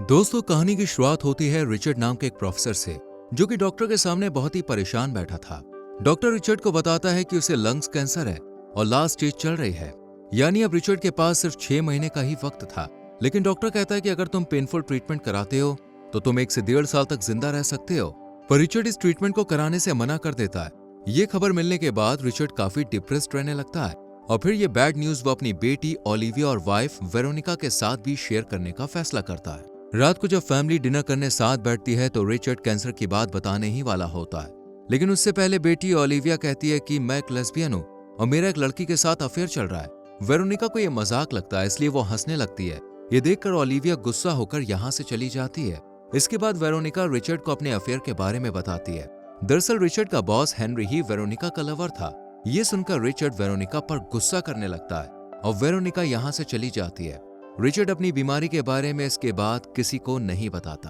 दोस्तों, कहानी की शुरुआत होती है रिचर्ड नाम के एक प्रोफेसर से, जो कि डॉक्टर के सामने बहुत ही परेशान बैठा था। डॉक्टर रिचर्ड को बताता है कि उसे लंग्स कैंसर है और लास्ट स्टेज चल रही है। यानी अब रिचर्ड के पास सिर्फ 6 महीने का ही वक्त था। लेकिन डॉक्टर कहता है कि अगर तुम पेनफुल ट्रीटमेंट कराते हो तो तुम 1 से 1.5 साल तक जिंदा रह सकते हो। पर रिचर्ड इस ट्रीटमेंट को कराने से मना कर देता है। ये खबर मिलने के बाद रिचर्ड काफी डिप्रेस्ड रहने लगता है और फिर ये बैड न्यूज वो अपनी बेटी ओलिविया और वाइफ वेरोनिका के साथ भी शेयर करने का फैसला करता है। रात को जब फैमिली डिनर करने साथ बैठती है तो रिचर्ड कैंसर की बात बताने ही वाला होता है। लेकिन उससे पहले बेटी ओलिविया कहती है कि मैं एक लेस्बियन हूँ और मेरा एक लड़की के साथ अफेयर चल रहा है। वेरोनिका को यह मजाक लगता है, इसलिए वो हंसने लगती है। ये देखकर ओलिविया गुस्सा होकर यहाँ से चली जाती है। इसके बाद वेरोनिका रिचर्ड को अपने अफेयर के बारे में बताती है। दरअसल रिचर्ड का बॉस हेनरी ही वेरोनिका का लवर था। ये सुनकर रिचर्ड वेरोनिका पर गुस्सा करने लगता है और वेरोनिका यहाँ से चली जाती है। रिचर्ड अपनी बीमारी के बारे में इसके बाद किसी को नहीं बताता।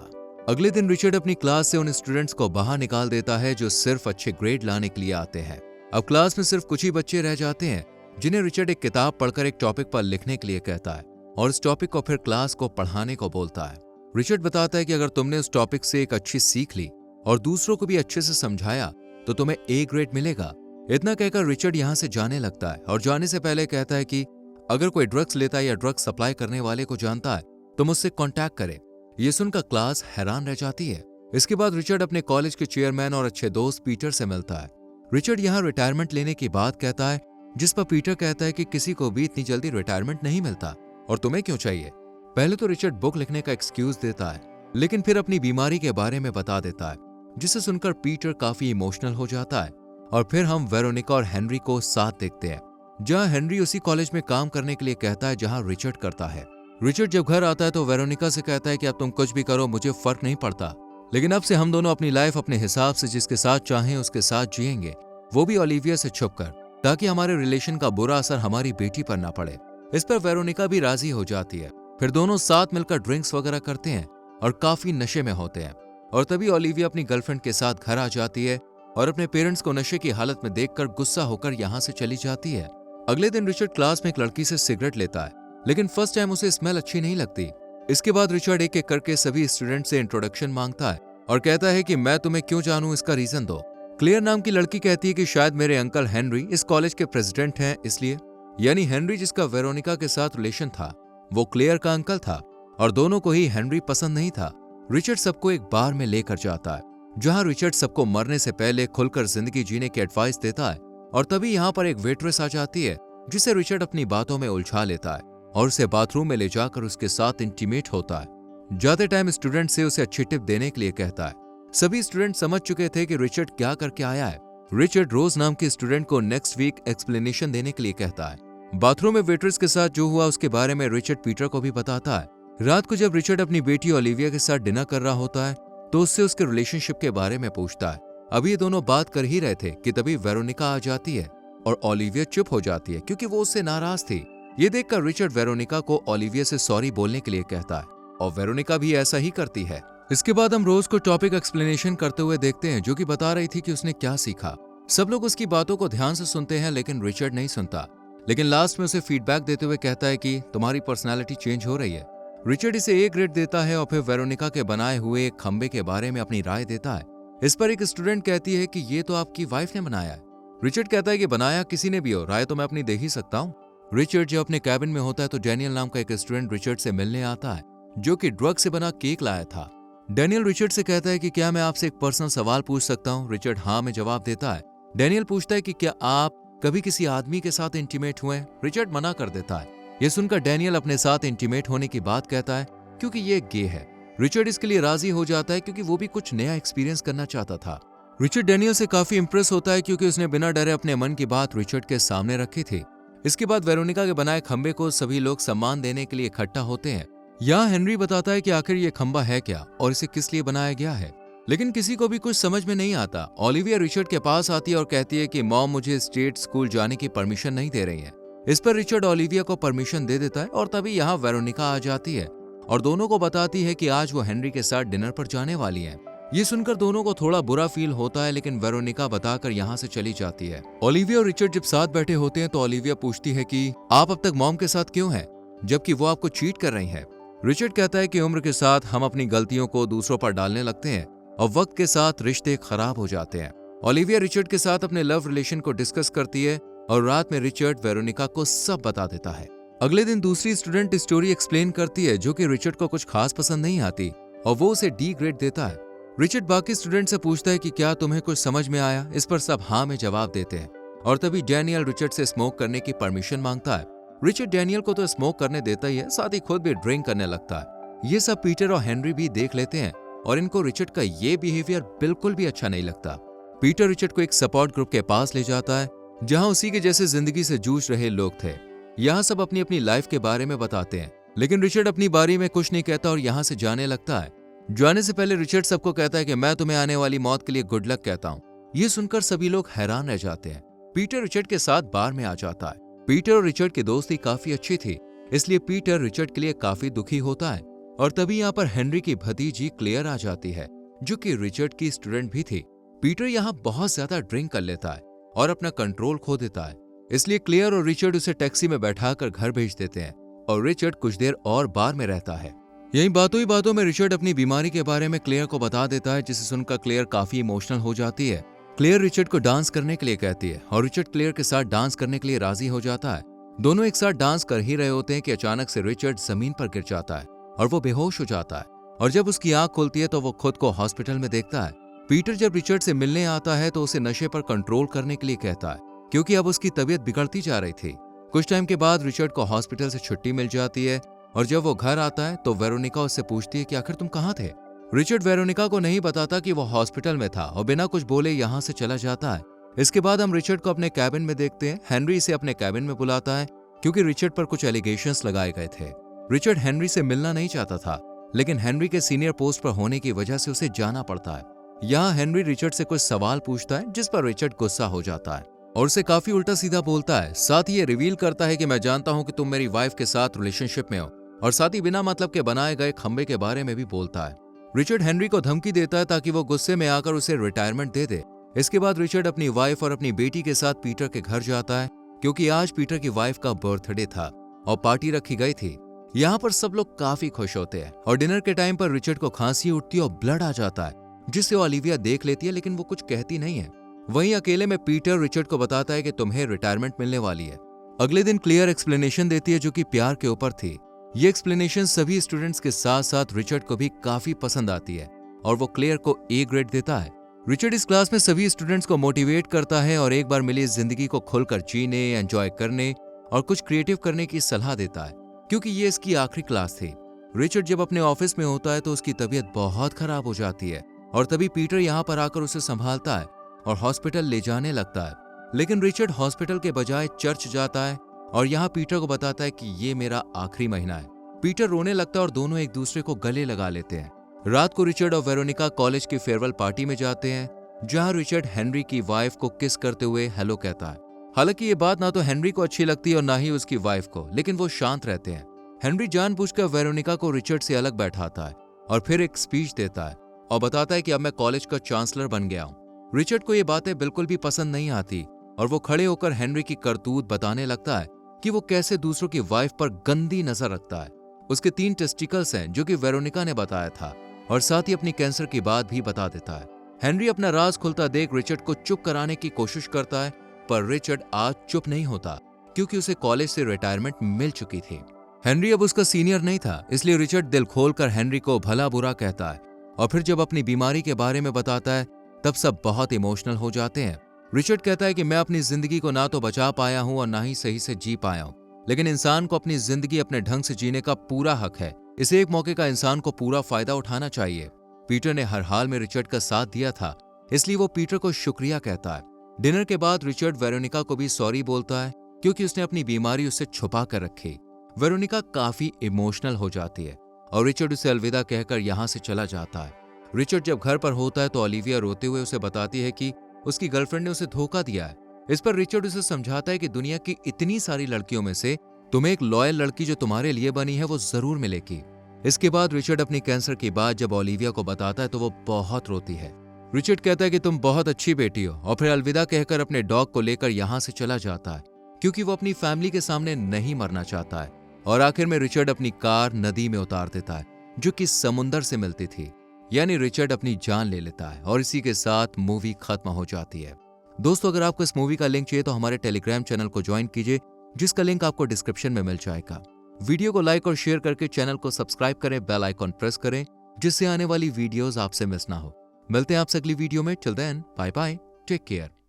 अगले दिन रिचर्ड अपनी क्लास से उन स्टूडेंट्स को बाहर निकाल देता है जो सिर्फ अच्छे ग्रेड लाने के लिए आते हैं। अब क्लास में सिर्फ कुछ ही बच्चे रह जाते हैं जिन्हें रिचर्ड एक किताब पढ़कर एक टॉपिक पर लिखने के लिए कहता है और इस टॉपिक को फिर क्लास को पढ़ाने को बोलता है। रिचर्ड बताता है कि अगर तुमने उस टॉपिक से एक अच्छी सीख ली और दूसरों को भी अच्छे से समझाया तो तुम्हें A ग्रेड मिलेगा। इतना कहकर रिचर्ड यहाँ से जाने लगता है और जाने से पहले कहता है कि अगर कोई ड्रग्स लेता है या ड्रग्स सप्लाई करने वाले को जानता है तो मुझसे कांटेक्ट करे। ये सुनकर क्लास हैरान रह जाती है। इसके बाद रिचर्ड अपने कॉलेज के चेयरमैन और अच्छे दोस्त पीटर से मिलता है। रिचर्ड यहाँ रिटायरमेंट लेने की बात कहता है, जिस पर पीटर कहता है कि किसी को भी इतनी जल्दी रिटायरमेंट नहीं मिलता और तुम्हें क्यों चाहिए। पहले तो रिचर्ड बुक लिखने का एक्सक्यूज देता है, लेकिन फिर अपनी बीमारी के बारे में बता देता है, जिसे सुनकर पीटर काफी इमोशनल हो जाता है। और फिर हम वेरोनिका और हेनरी को साथ देखते हैं, जहां हेनरी उसी कॉलेज में काम करने के लिए कहता है जहां रिचर्ड करता है। रिचर्ड जब घर आता है तो वेरोनिका से कहता है कि अब तुम कुछ भी करो, मुझे फर्क नहीं पड़ता, लेकिन अब से हम दोनों अपनी लाइफ अपने हिसाब से जिसके साथ चाहें उसके साथ जिएंगे, वो भी ओलिविया से छुपकर, ताकि हमारे रिलेशन का बुरा असर हमारी बेटी पर ना पड़े। इस पर वेरोनिका भी राजी हो जाती है। फिर दोनों साथ मिलकर ड्रिंक्स वगैरह करते हैं और काफी नशे में होते हैं। और तभी ओलिविया अपनी गर्लफ्रेंड के साथ घर आ जाती है और अपने पेरेंट्स को नशे की हालत में देखकर गुस्सा होकर यहाँ से चली जाती है। अगले दिन रिचर्ड क्लास में एक लड़की से सिगरेट लेता है, लेकिन फर्स्ट टाइम उसे स्मेल अच्छी नहीं लगती। इसके बाद रिचर्ड एक एक करके सभी स्टूडेंट से इंट्रोडक्शन मांगता है और कहता है कि मैं तुम्हें क्यों जानूं, इसका रीजन दो। क्लेयर नाम की लड़की कहती है कि शायद मेरे अंकल हेनरी इस कॉलेज के प्रेसिडेंट हैं, इसलिए। यानी हेनरी जिसका वेरोनिका के साथ रिलेशन था वो क्लेयर का अंकल था और दोनों को ही हेनरी पसंद नहीं था। रिचर्ड सबको एक बार में लेकर जाता है, जहां रिचर्ड सबको मरने से पहले खुलकर जिंदगी जीने की एडवाइस देता है। और तभी यहाँ पर एक वेट्रेस आ जाती है, जिसे रिचर्ड अपनी बातों में उलझा लेता है और उसे बाथरूम में ले जाकर उसके साथ इंटीमेट होता है। जाते टाइम स्टूडेंट से उसे अच्छी टिप देने के लिए कहता है। सभी स्टूडेंट समझ चुके थे कि रिचर्ड क्या करके आया है। रिचर्ड रोज नाम के स्टूडेंट को नेक्स्ट वीक एक्सप्लेनेशन देने के लिए कहता है। बाथरूम में वेट्रेस के साथ जो हुआ उसके बारे में रिचर्ड पीटर को भी बताता है। रात को जब रिचर्ड अपनी बेटी ओलिविया के साथ डिनर कर रहा होता है तो उससे उसके रिलेशनशिप के बारे में पूछता है। अभी ये दोनों बात कर ही रहे थे कि तभी वेरोनिका आ जाती है और ओलिविया चुप हो जाती है क्योंकि वो उससे नाराज थी। ये देखकर रिचर्ड वेरोनिका को ओलिविया से सॉरी बोलने के लिए कहता है और वेरोनिका भी ऐसा ही करती है। इसके बाद हम रोज को टॉपिक एक्सप्लेनेशन करते हुए देखते हैं, जो कि बता रही थी कि उसने क्या सीखा। सब लोग उसकी बातों को ध्यान से सुनते हैं, लेकिन रिचर्ड नहीं सुनता। लेकिन लास्ट में उसे फीडबैक देते हुए कहता है कि तुम्हारी पर्सनैलिटी चेंज हो रही है। रिचर्ड इसे A ग्रेड देता है और फिर वेरोनिका के बनाए हुए एक खंबे के बारे में अपनी राय देता है। इस पर एक स्टूडेंट कहती है कि ये तो आपकी वाइफ ने बनाया है। रिचर्ड कहता है कि बनाया किसी ने भी हो, राय तो मैं अपनी दे ही सकता हूँ। रिचर्ड जब अपने कैबिन में होता है तो डैनियल नाम का एक स्टूडेंट रिचर्ड से मिलने आता है, जो कि ड्रग से बना केक लाया था। डैनियल रिचर्ड से कहता है कि क्या मैं आपसे एक पर्सनल सवाल पूछ सकता हूँ। रिचर्ड हाँ में जवाब देता है। डैनियल पूछता है कि क्या आप कभी किसी आदमी के साथ इंटीमेट हुए। रिचर्ड मना कर देता है। ये सुनकर डैनियल अपने साथ इंटीमेट होने की बात कहता है क्योंकि ये गे है। रिचर्ड इसके लिए राजी हो जाता है क्योंकि वो भी कुछ नया एक्सपीरियंस करना चाहता था। रिचर्ड डैनियल से काफी इंप्रेस होता है क्योंकि उसने बिना डरे अपने मन की बात रिचर्ड के सामने रखी थी। इसके बाद वेरोनिका के बनाए खंबे को सभी लोग सम्मान देने के लिए इकट्ठा होते हैं। यहाँ हेनरी बताता है कि आखिर ये खंबा है क्या और इसे किस लिए बनाया गया है, लेकिन किसी को भी कुछ समझ में नहीं आता। ओलिविया रिचर्ड के पास आती है और कहती है कि मॉम मुझे स्टेट स्कूल जाने की परमिशन नहीं दे रही है। इस पर रिचर्ड ओलिविया को परमिशन दे देता है और तभी यहाँ वेरोनिका आ जाती है और दोनों को बताती है कि आज वो हेनरी के साथ डिनर पर जाने वाली है। ये सुनकर दोनों को थोड़ा बुरा फील होता है, लेकिन वेरोनिका बताकर यहाँ से चली जाती है। ओलिविया और रिचर्ड जब साथ बैठे होते हैं तो ओलिविया पूछती है कि आप अब तक मॉम के साथ क्यों हैं, जबकि वो आपको चीट कर रही है। रिचर्ड कहता है कि उम्र के साथ हम अपनी गलतियों को दूसरों पर डालने लगते हैं और वक्त के साथ रिश्ते खराब हो जाते हैं। ओलिविया रिचर्ड के साथ अपने लव रिलेशन को डिस्कस करती है और रात में रिचर्ड वेरोनिका को सब बता देता है। अगले दिन दूसरी स्टूडेंट स्टोरी एक्सप्लेन करती है जो कि रिचर्ड को कुछ खास पसंद नहीं आती और वो उसे डी ग्रेड देता है। रिचर्ड बाकी स्टूडेंट से पूछता है कि क्या तुम्हें कुछ समझ में आया। इस पर सब हाँ में जवाब देते हैं और तभी डैनियल रिचर्ड से स्मोक करने की परमिशन मांगता है। रिचर्ड डैनियल को तो स्मोक करने देता ही है, साथ ही खुद भी ड्रिंक करने लगता है। ये सब पीटर और हेनरी भी देख लेते हैं और इनको रिचर्ड का ये बिहेवियर बिल्कुल भी अच्छा नहीं लगता। पीटर रिचर्ड को एक सपोर्ट ग्रुप के पास ले जाता है जहां उसी के जैसे जिंदगी से जूझ रहे लोग थे। यहाँ सब अपनी अपनी लाइफ के बारे में बताते हैं, लेकिन रिचर्ड अपनी बारी में कुछ नहीं कहता और यहाँ से जाने लगता है। जाने से पहले रिचर्ड सबको कहता है कि मैं तुम्हें आने वाली मौत के लिए गुड लक कहता हूँ। ये सुनकर सभी लोग हैरान रह जाते हैं। पीटर रिचर्ड के साथ बार में आ जाता है। पीटर और रिचर्ड की दोस्ती काफी अच्छी थी, इसलिए पीटर रिचर्ड के लिए काफी दुखी होता है और तभी यहाँ पर हेनरी की भतीजी क्लेयर आ जाती है जो कि रिचर्ड की स्टूडेंट भी थी। पीटर यहाँ बहुत ज्यादा ड्रिंक कर लेता है और अपना कंट्रोल खो देता है, इसलिए क्लेयर और रिचर्ड उसे टैक्सी में बैठाकर घर भेज देते हैं और रिचर्ड कुछ देर और बार में रहता है। यही बातों ही बातों में रिचर्ड अपनी बीमारी के बारे में क्लेयर को बता देता है, जिसे सुनकर क्लेयर काफी इमोशनल हो जाती है। क्लेयर रिचर्ड को डांस करने के लिए कहती है और रिचर्ड क्लेयर के साथ डांस करने के लिए राजी हो जाता है। दोनों एक साथ डांस कर ही रहे होते हैं कि अचानक से रिचर्ड जमीन पर गिर जाता है और वो बेहोश हो जाता है और जब उसकी आंख खुलती है तो वो खुद को हॉस्पिटल में देखता है। पीटर जब रिचर्ड से मिलने आता है तो उसे नशे पर कंट्रोल करने के लिए कहता है क्योंकि अब उसकी तबीयत बिगड़ती जा रही थी। कुछ टाइम के बाद रिचर्ड को हॉस्पिटल से छुट्टी मिल जाती है और जब वो घर आता है तो वेरोनिका उससे पूछती है कि आखिर तुम कहाँ थे। रिचर्ड वेरोनिका को नहीं बताता कि वो हॉस्पिटल में था और बिना कुछ बोले यहाँ से चला जाता है। इसके बाद हम रिचर्ड को अपने कैबिन में देखते हैं। हेनरी इसे अपने कैबिन में बुलाता है क्योंकि रिचर्ड पर कुछ एलिगेशंस लगाए गए थे। रिचर्ड हेनरी से मिलना नहीं चाहता था, लेकिन हेनरी के सीनियर पोस्ट पर होने की वजह से उसे जाना पड़ता है। यहाँ हेनरी रिचर्ड से कुछ सवाल पूछता है जिस पर रिचर्ड गुस्सा हो जाता है और उसे काफी उल्टा सीधा बोलता है। साथ ही ये रिवील करता है कि मैं जानता हूँ कि तुम मेरी वाइफ के साथ रिलेशनशिप में हो और साथ ही बिना मतलब के बनाए गए खंबे के बारे में भी बोलता है। रिचर्ड हेनरी को धमकी देता है ताकि वो गुस्से में आकर उसे रिटायरमेंट दे दे। इसके बाद रिचर्ड अपनी वाइफ और अपनी बेटी के साथ पीटर के घर जाता है क्योंकि आज पीटर की वाइफ का बर्थडे था और पार्टी रखी गई थी। यहाँ पर सब लोग काफी खुश होते हैं और डिनर के टाइम पर रिचर्ड को खांसी उठती है और ब्लड आ जाता है, जिससे ओलिविया देख लेती है लेकिन वो कुछ कहती नहीं है। वहीं अकेले में पीटर रिचर्ड को बताता है कि तुम्हें रिटायरमेंट मिलने वाली है। अगले दिन क्लियर एक्सप्लेनेशन देती है जो कि प्यार के ऊपर थी। ये एक्सप्लेनेशन सभी स्टूडेंट्स के साथ साथ रिचर्ड को भी काफी पसंद आती है और वो क्लियर को ए ग्रेड देता है। रिचर्ड इस क्लास में सभी स्टूडेंट्स को मोटिवेट करता है और एक बार मिली जिंदगी को खुलकर जीने, एंजॉय करने और कुछ क्रिएटिव करने की सलाह देता है क्योंकि ये इसकी आखिरी क्लास थी। रिचर्ड जब अपने ऑफिस में होता है तो उसकी तबीयत बहुत खराब हो जाती है और तभी पीटर यहाँ पर आकर उसे संभालता है और हॉस्पिटल ले जाने लगता है। लेकिन रिचर्ड हॉस्पिटल के बजाय चर्च जाता है और यहाँ पीटर को बताता है कि ये मेरा आखिरी महीना है। पीटर रोने लगता है और दोनों एक दूसरे को गले लगा लेते हैं। रात को रिचर्ड और वेरोनिका कॉलेज की फेयरवेल पार्टी में जाते हैं जहां रिचर्ड हेनरी की वाइफ को किस करते हुए हेलो कहता है। हालांकि ये बात ना तो हेनरी को अच्छी लगती है और ना ही उसकी वाइफ को, लेकिन वो शांत रहते हैं। हेनरी जानबूझकर वेरोनिका को रिचर्ड से अलग बैठाता है और फिर एक स्पीच देता है और बताता है कि अब मैं कॉलेज का चांसलर बन गया हूँ। रिचर्ड को ये बातें बिल्कुल भी पसंद नहीं आती और वो खड़े होकर हेनरी की करतूत बताने लगता है कि वो कैसे दूसरों की वाइफ पर गंदी नजर रखता है। उसके 3 टेस्टिकल्स हैं जो कि वेरोनिका ने बताया था और साथ ही अपनी कैंसर की बात भी बता देता है। हेनरी अपना राज खुलता देख रिचर्ड को चुप कराने की कोशिश करता है, पर रिचर्ड आज चुप नहीं होता क्योंकि उसे कॉलेज से रिटायरमेंट मिल चुकी थी। हेनरी अब उसका सीनियर नहीं था, इसलिए रिचर्ड दिल खोलकर हेनरी को भला बुरा कहता है और फिर जब अपनी बीमारी के बारे में बताता है तब सब बहुत इमोशनल हो जाते हैं। रिचर्ड कहता है कि मैं अपनी जिंदगी को ना तो बचा पाया हूं और ना ही सही से जी पाया हूं, लेकिन इंसान को अपनी जिंदगी अपने ढंग से जीने का पूरा हक है। इस एक मौके का इंसान को पूरा फायदा उठाना चाहिए। पीटर ने हर हाल में रिचर्ड का साथ दिया था, इसलिए वो पीटर को शुक्रिया कहता है। डिनर के बाद रिचर्ड वेरोनिका को भी सॉरी बोलता है क्योंकि उसने अपनी बीमारी उससे छुपा कर रखी। वेरोनिका काफी इमोशनल हो जाती है और रिचर्ड उसे अलविदा कहकर यहाँ से चला जाता है। रिचर्ड जब घर पर होता है तो ओलिविया रोते हुए उसे बताती है कि उसकी गर्लफ्रेंड ने उसे धोखा दिया है। इस पर रिचर्ड उसे समझाता है कि दुनिया की इतनी सारी लड़कियों में से तुम्हें एक लॉयल लड़की जो तुम्हारे लिए बनी है वो जरूर मिलेगी। इसके बाद रिचर्ड अपनी कैंसर की बात जब ओलिविया को बताता है तो वो बहुत रोती है। रिचर्ड कहता है कि तुम बहुत अच्छी बेटी हो और फिर अलविदा कहकर अपने डॉग को लेकर यहाँ से चला जाता है क्योंकि वो अपनी फैमिली के सामने नहीं मरना चाहता है और आखिर में रिचर्ड अपनी कार नदी में उतार देता है जो कि समुंदर से मिलती थी। यानी रिचर्ड अपनी जान ले लेता है और इसी के साथ मूवी खत्म हो जाती है। दोस्तों, अगर आपको इस मूवी का लिंक चाहिए तो हमारे टेलीग्राम चैनल को ज्वाइन कीजिए, जिसका लिंक आपको डिस्क्रिप्शन में मिल जाएगा। वीडियो को लाइक और शेयर करके चैनल को सब्सक्राइब करें, बेल आइकॉन प्रेस करें, जिससे आने वाली वीडियोस आपसे मिस ना हो। मिलते हैं आपसे अगली वीडियो में। Till then, bye bye, take care.